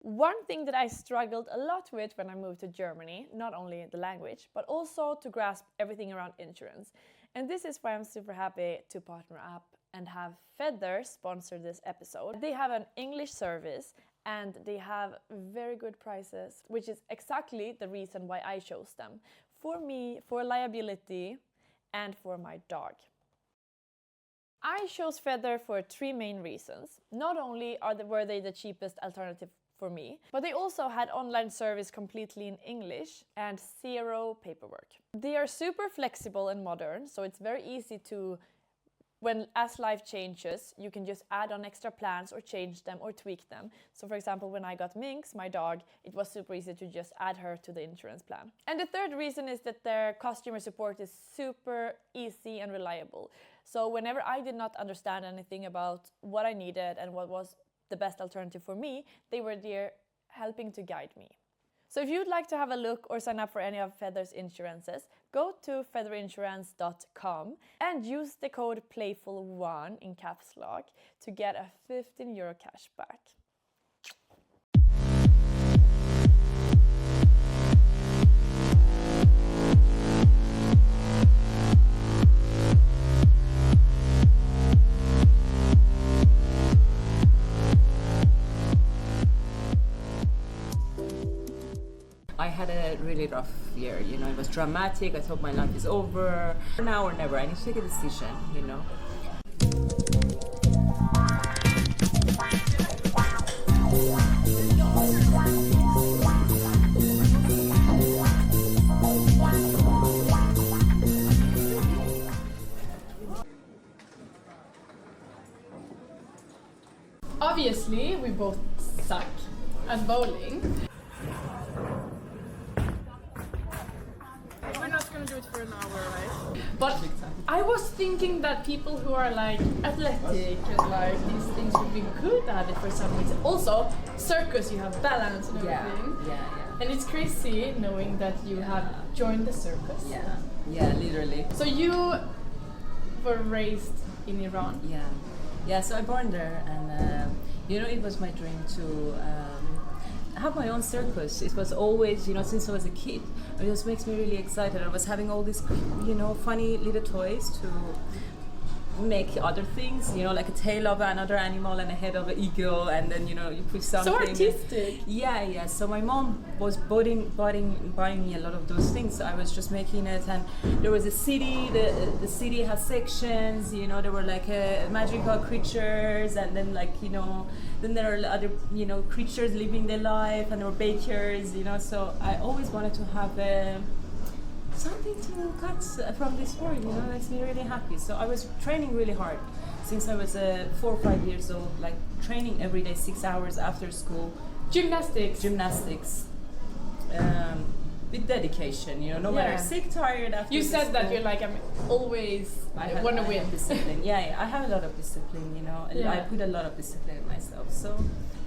One thing that I struggled a lot with when I moved to Germany, not only the language, but also to grasp everything around insurance. And this is why I'm super happy to partner up and have Feather sponsor this episode. They have an English service and they have very good prices, which is exactly the reason why I chose them. For me, for liability, and for my dog. I chose Feather for 3 main reasons. Not only were they the cheapest alternative for me, but they also had online service completely in English and 0 paperwork. They are super flexible and modern, so it's very easy to, as life changes, you can just add on extra plans or change them or tweak them. So for example, when I got Minx, my dog, it was super easy to just add her to the insurance plan. And the third reason is that their customer support is super easy and reliable. So whenever I did not understand anything about what I needed and what was the best alternative for me, they were there helping to guide me. So if you'd like to have a look or sign up for any of Feather's insurances, go to featherinsurance.com and use the code PLAYFUL1 in caps lock to get a €15 cash back. I had a really rough year, it was dramatic. I thought my life is over. Now or never, I need to take a decision, Obviously, we both suck at bowling. We're not gonna do it for an hour, right? But I was thinking that people who are like athletic and like these things would be good at it for some reason. Also, circus, you have balance and everything. Yeah. And it's crazy knowing that you have joined the circus. Yeah, literally. So you were raised in Iran? Yeah, so I born there, and it was my dream to have my own circus. It was always, since I was a kid, it just makes me really excited. I was having all these, funny little toys to make other things, like a tail of another animal and a head of an eagle, and then, you put something. So artistic. Yeah. So my mom was buying me a lot of those things. So I was just making it, and there was a city. The city has sections. There were like magical creatures, and then then there are other creatures living their life, and there were bakers. So I always wanted to have something to cut from this world, it makes me really happy. So I was training really hard since I was 4 or 5 years old, like training every day 6 hours after school. Gymnastics. With dedication, no matter sick, tired after you said school. That you're like, I'm always want to win. Discipline. Yeah, I have a lot of discipline, I put a lot of discipline in myself. So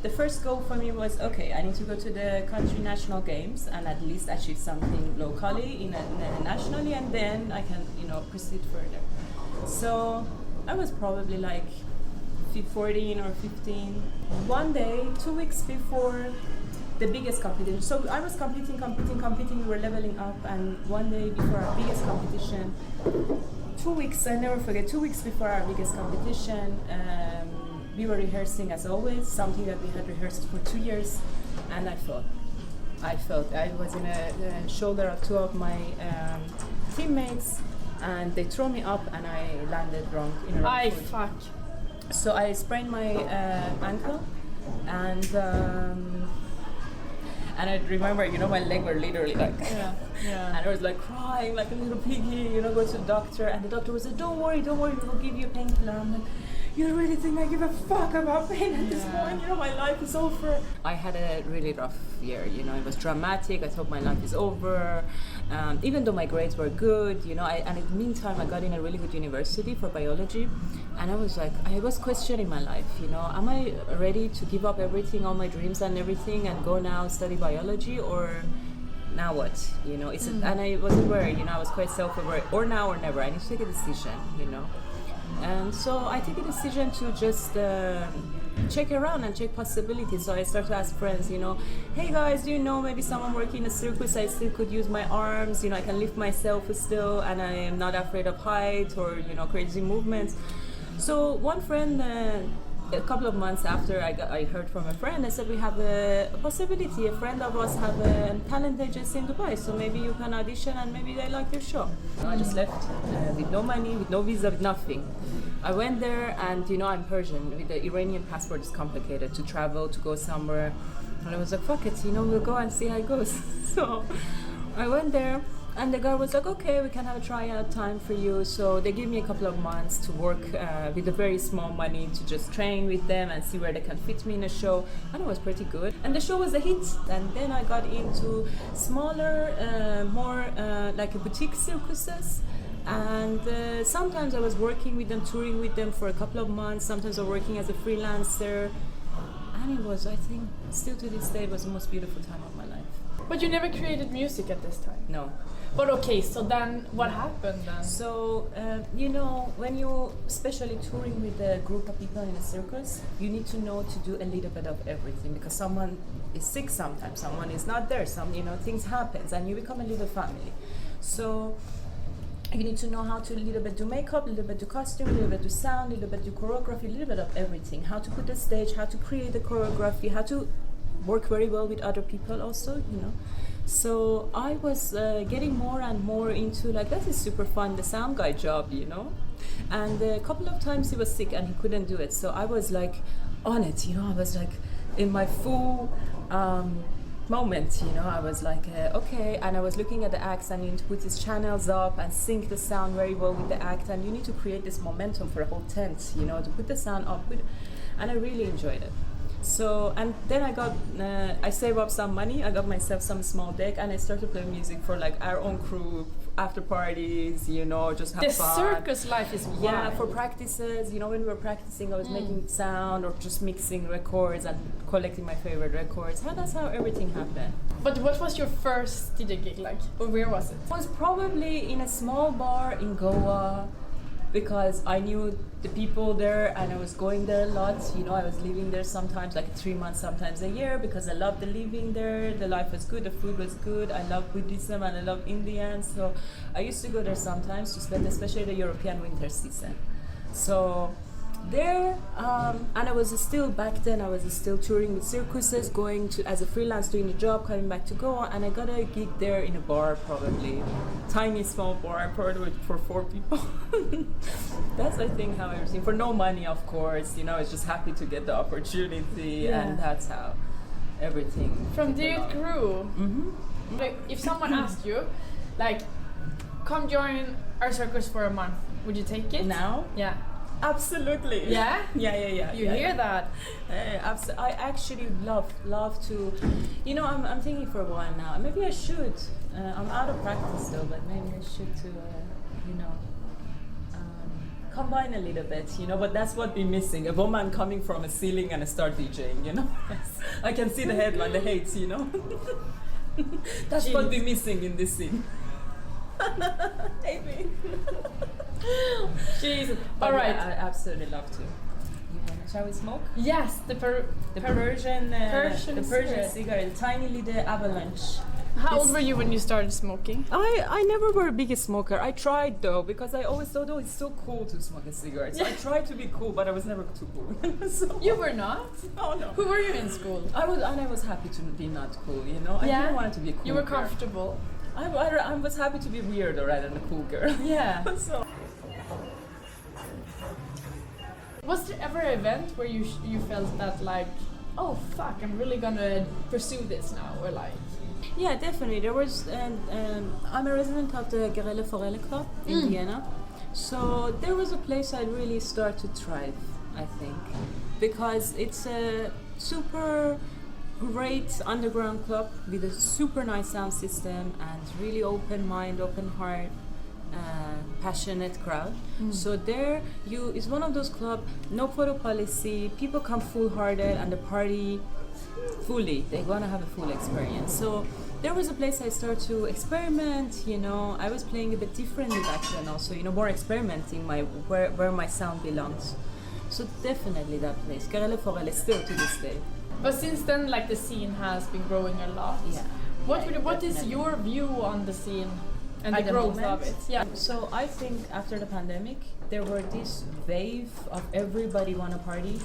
the first goal for me was, okay, I need to go to the country national games and at least achieve something locally, nationally, and then I can, proceed further. So I was probably like 14 or 15. One day, 2 weeks before the biggest competition. So I was competing, we were leveling up, and one day before our biggest competition, 2 weeks, I never forget, 2 weeks before our biggest competition, we were rehearsing as always, something that we had rehearsed for 2 years, and I felt I was in a shoulder of 2 of my teammates, and they threw me up and I landed wrong in a wrong foot. Fuck. So I sprained my ankle, and I remember, my leg were literally like, and I was like crying like a little piggy, go to the doctor, and the doctor was like, don't worry, we will give you a painkiller. I'm like, you really think I give a fuck about pain at this point? My life is over. I had a really rough year, it was dramatic. I thought my life is over. Even though my grades were good, and in the meantime I got in a really good university for biology, and I was like, I was questioning my life, am I ready to give up everything, all my dreams and everything, and go now study biology, or now what? And I was aware, I was quite self-aware, or now or never, I need to take a decision, And so I took a decision to just check around and check possibilities. So I started to ask friends, hey guys, do you know maybe someone working in a circus? I still could use my arms, I can lift myself still, and I am not afraid of height or crazy movements. So one friend, a couple of months after I heard from a friend, I said, we have a possibility. A friend of us have a talent agency in Dubai, so maybe you can audition and maybe they like your show. I just left with no money, with no visa, with nothing. I went there, and I'm Persian. With the Iranian passport, it's complicated to travel, to go somewhere. And I was like, fuck it, we'll go and see how it goes. So I went there, and the guy was like, okay, we can have a tryout time for you. So they gave me a couple of months to work with a very small money to just train with them and see where they can fit me in a show. And it was pretty good. And the show was a hit. And then I got into smaller, more like a boutique circuses. And sometimes I was working with them, touring with them for a couple of months. Sometimes I was working as a freelancer. And it was, I think, still to this day, it was the most beautiful time of my life. But you never created music at this time? No. But okay, so then what happened then? So, when you, especially touring with a group of people in a circus, you need to know to do a little bit of everything, because someone is sick sometimes, someone is not there, things happens, and you become a little family. So you need to know how to a little bit do makeup, a little bit do costume, a little bit do sound, a little bit do choreography, a little bit of everything. How to put the stage, how to create the choreography, how to work very well with other people also, So I was getting more and more into that is super fun, the sound guy job, And a couple of times he was sick and he couldn't do it. So I was on it, I was in my full moment, I was okay. And I was looking at the acts, and you need to put these channels up and sync the sound very well with the act. And you need to create this momentum for a whole tent, to put the sound up. And I really enjoyed it. So, and then I saved up some money, I got myself some small deck, and I started playing music for our own crew, after parties, just have fun. The circus life is wild. Yeah, for practices, when we were practicing, I was making sound or just mixing records and collecting my favorite records. That's how everything happened. But what was your first DJ gig like? Or where was it? It was probably in a small bar in Goa, because I knew the people there and I was going there a lot. I was living there sometimes 3 months, sometimes a year, because I loved the living there. The life was good, the food was good. I love Buddhism and I love Indians. So I used to go there sometimes to spend, especially the European winter season. So there, and I was still, back then I was still touring with circuses, going to as a freelance, doing the job, coming back to Goa, and I got a gig there in a bar, probably tiny small bar, I poured with for 4 people. That's I think how everything, for no money of course, I was just happy to get the opportunity, and that's how everything. From there it grew. Mm-hmm. If someone asked you, come join our circus for a month, would you take it? Now? Yeah. Absolutely. Yeah? Yeah. You hear that? I actually love to, I'm thinking for a while now, maybe I should, I'm out of practice though, but maybe I should to, combine a little bit, but that's what we're missing, a woman coming from a ceiling and start DJing, Yes. I can see the headline, the hates, That's what we're missing in this scene. Maybe. Jesus. All right. Yeah, I absolutely love to. Shall we smoke? Yes, the Persian cigarette, the tiny little avalanche. How old were you when you started smoking? I never were a big smoker. I tried though, because I always thought, it's so cool to smoke a cigarette. So I tried to be cool, but I was never too cool. So You were not? Oh no. Who were you in school? I was happy to be not cool, I didn't want to be cool. You were girl. comfortable. I was happy to be weird rather than a cool girl. Yeah. So. Was there ever an event where you felt that oh fuck, I'm really gonna pursue this now, or Yeah, definitely. There was, I'm a resident of the Guerrilla Forelle Club in Vienna, so there was a place I really started to thrive, I think, because it's a super great underground club with a super nice sound system and really open mind, open heart, passionate crowd. So there it's one of those clubs, no photo policy, people come full-hearted and the party fully, they want to have a full experience. So there was a place I started to experiment, I was playing a bit differently back then also, more experimenting where my sound belongs. So definitely that place. Querelle Forel is still to this day. But since then, like, the scene has been growing a lot. Yeah. What is your view on the scene and the At the growth moment? of it? Yeah. So I think after the pandemic, there were this wave of everybody wanna party,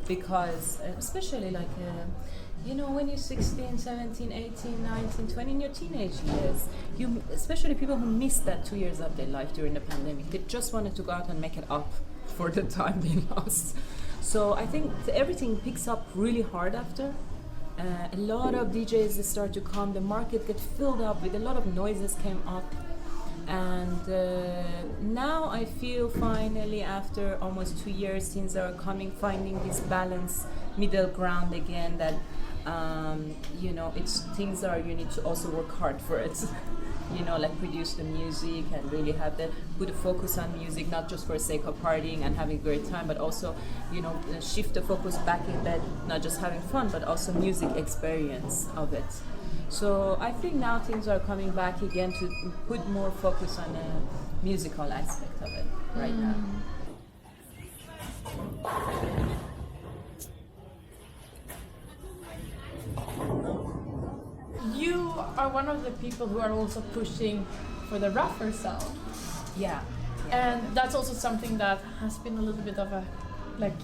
because especially like you know, when you're 16, 17, 18, 19, 20, in your teenage years, especially people who missed that 2 years of their life during the pandemic, they just wanted to go out and make it up for the time they lost. So I think everything picks up really hard after. A lot of DJs start to come, the market get filled up with a lot of noises came up. And now I feel finally, after almost 2 years, things are coming, finding this balance, middle ground again, that you know, it's things are, you need to also work hard for it. You know, like produce the music and really have put a focus on music, not just for the sake of partying and having a great time, but also, you know, shift the focus back in that, not just having fun, but also music experience of it. So I think now things are coming back again to put more focus on the musical aspect of it right now. You are one of the people who are also pushing for the rougher sound. Yeah. And that's also something that has been a little bit of a, like,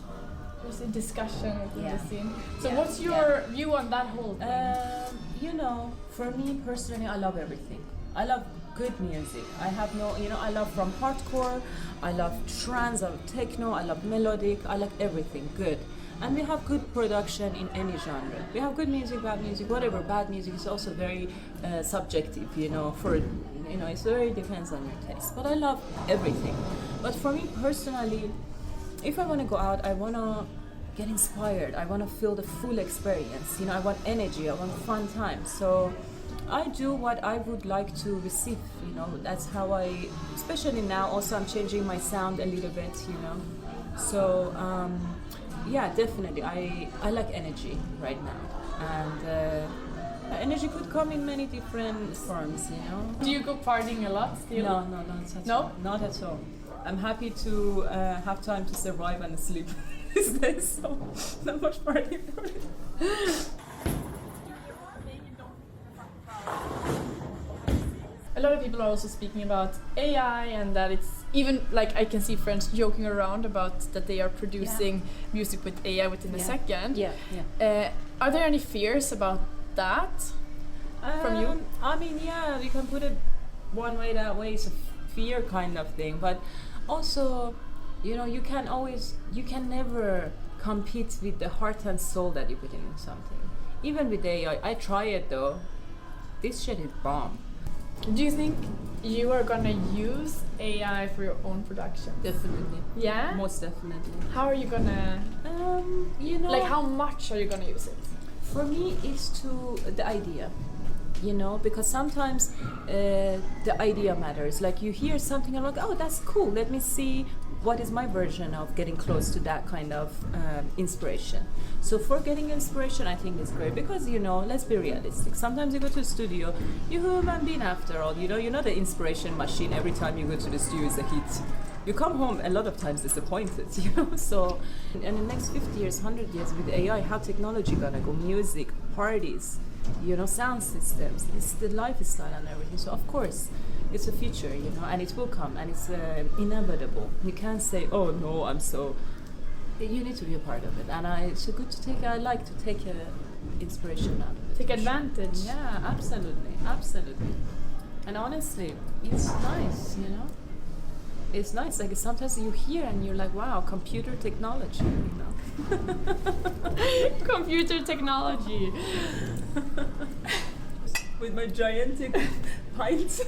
what's the discussion within the scene. So what's your view on that whole thing? You know, for me personally, I love everything. I love good music. I have no, you know, I love from hardcore, I love trance, I love techno, I love melodic, I like everything good. And we have good production in any genre. We have good music, bad music, whatever. Bad music is also very subjective, you know, for, you know, it very depends on your taste. But I love everything. But for me personally, if I want to go out, I want to get inspired. I want to feel the full experience. You know, I want energy, I want fun time. So I do what I would like to receive, you know. That's how I, especially now, also I'm changing my sound a little bit, you know. So, yeah, definitely. I like energy right now, and energy could come in many different forms. You know. Do you go partying a lot still? No, not at all. I'm happy to have time to survive and sleep these days. So not much partying for it. A lot of people are also speaking about AI, and that it's even, like, I can see friends joking around about that they are producing music with AI within a second. Are there any fears about that from you? I mean, yeah, you can put it one way, that way. It's a fear kind of thing, but also, you know, you can never compete with the heart and soul that you put in something. Even with AI, I try it though. This shit is bomb. Do you think you are gonna use AI for your own production? Definitely. Yeah? Most definitely. How are you gonna, you know, like, how much are you gonna use it? For me, it's to the idea, you know, because sometimes the idea matters. Like, you hear something and like, oh, that's cool, let me see what is my version of getting close to that kind of inspiration. So for getting inspiration, I think it's great because, you know, let's be realistic. Sometimes you go to a studio, you're a human being after all, you know, you're not an inspiration machine. Every time you go to the studio is a hit. You come home a lot of times disappointed, you know. So in the next 50 years, 100 years with AI, how technology gonna go? Music, parties, you know, sound systems, it's the lifestyle and everything. So of course, it's a future, you know, and it will come, and it's inevitable. You can't say, oh no, I'm so. You need to be a part of it, and it's good to take. I like to take inspiration out of it. Take advantage. Yeah, absolutely, absolutely. And honestly, it's nice, you know. It's nice. Like, sometimes you hear and you're like, wow, computer technology, you know. Computer technology. With my gigantic pint.